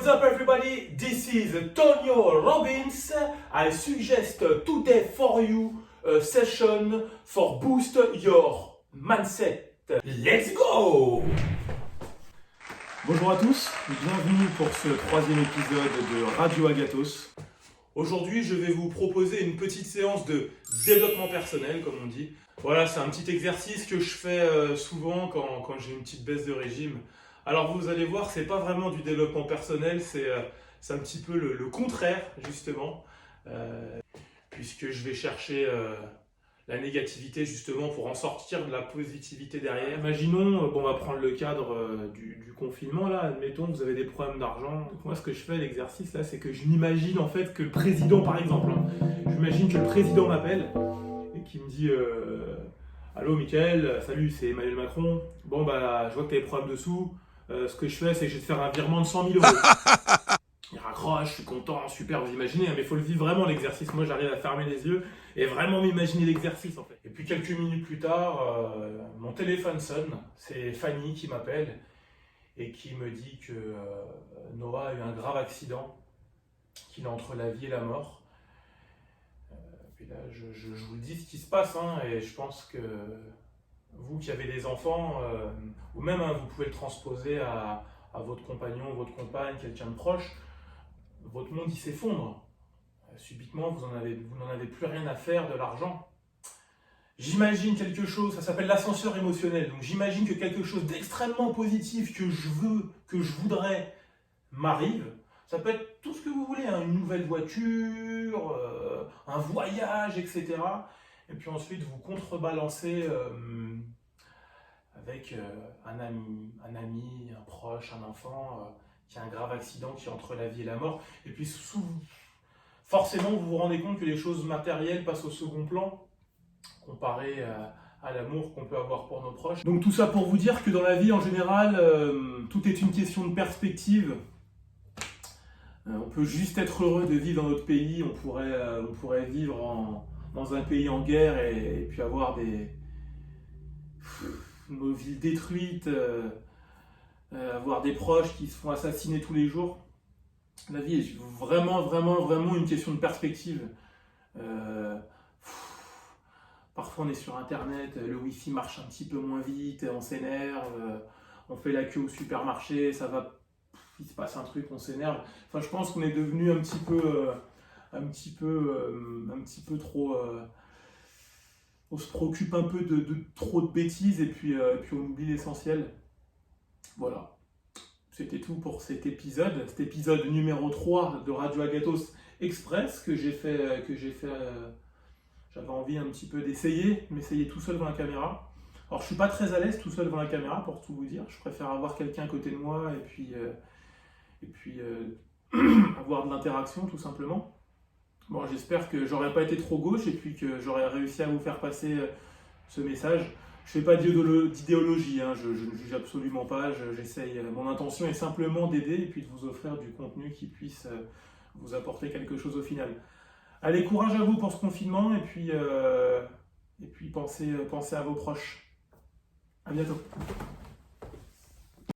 What's up everybody? This is Tonio Robbins. I suggest today for you a session for boost your mindset. Let's go! Bonjour à tous, bienvenue pour ce troisième épisode de Radio Agathos. Aujourd'hui, je vais vous proposer une petite séance de développement personnel, comme on dit. Voilà, c'est un petit exercice que je fais souvent quand j'ai une petite baisse de régime. Alors vous allez voir, c'est pas vraiment du développement personnel, c'est un petit peu le contraire, justement. Puisque je vais chercher la négativité, justement, pour en sortir de la positivité derrière. Imaginons, on va prendre le cadre du confinement, là, admettons que vous avez des problèmes d'argent. Donc moi, ce que je fais, l'exercice, là, c'est que je m'imagine, en fait, que le président, par exemple, je m'imagine que le président m'appelle et qu'il me dit Allô, Mickaël, salut, c'est Emmanuel Macron. Bon, bah, je vois que tu as des problèmes de sous. Ce que je fais, c'est que je vais te faire un virement de 100 000 euros. Il raccroche, je suis content, super, vous imaginez, mais il faut le vivre vraiment l'exercice. Moi, j'arrive à fermer les yeux et vraiment m'imaginer l'exercice, en fait. Et puis quelques minutes plus tard, mon téléphone sonne. C'est Fanny qui m'appelle et qui me dit que Noah a eu un grave accident, qu'il est entre la vie et la mort. Puis là, je vous dis ce qui se passe, hein, et je pense que vous qui avez des enfants, ou même vous pouvez le transposer à votre compagnon, votre compagne, quelqu'un de proche, votre monde il s'effondre. Subitement, vous n'en avez plus rien à faire de l'argent. J'imagine quelque chose, ça s'appelle l'ascenseur émotionnel. Donc j'imagine que quelque chose d'extrêmement positif que je veux, que je voudrais, m'arrive. Ça peut être tout ce que vous voulez, hein, une nouvelle voiture, un voyage, etc. Et puis ensuite, vous contrebalancez avec un ami, un proche, un enfant qui a un grave accident, qui est entre la vie et la mort. Et puis forcément, vous vous rendez compte que les choses matérielles passent au second plan, comparé à l'amour qu'on peut avoir pour nos proches. Donc tout ça pour vous dire que dans la vie, en général, tout est une question de perspective. On peut juste être heureux de vivre dans notre pays, on pourrait vivre dans un pays en guerre et puis avoir nos villes détruites, avoir des proches qui se font assassiner tous les jours. La vie est vraiment une question de perspective. Parfois on est sur internet, le wifi marche un petit peu moins vite, on s'énerve, on fait la queue au supermarché, ça va, il se passe un truc, on s'énerve. Enfin, je pense qu'on est devenu un petit peu trop. On se préoccupe un peu de trop de bêtises et puis on oublie l'essentiel. Voilà. C'était tout pour cet épisode numéro 3 de Radio Agathos Express que j'ai fait. J'avais envie un petit peu m'essayer tout seul devant la caméra. Alors je suis pas très à l'aise tout seul devant la caméra pour tout vous dire. Je préfère avoir quelqu'un à côté de moi et puis avoir de l'interaction tout simplement. Bon, j'espère que j'aurais pas été trop gauche et puis que j'aurais réussi à vous faire passer ce message. Je fais pas d'idéologie, hein, je ne juge absolument pas. J'essaye. Mon intention est simplement d'aider et puis de vous offrir du contenu qui puisse vous apporter quelque chose au final. Allez, courage à vous pour ce confinement et puis pensez à vos proches. À bientôt.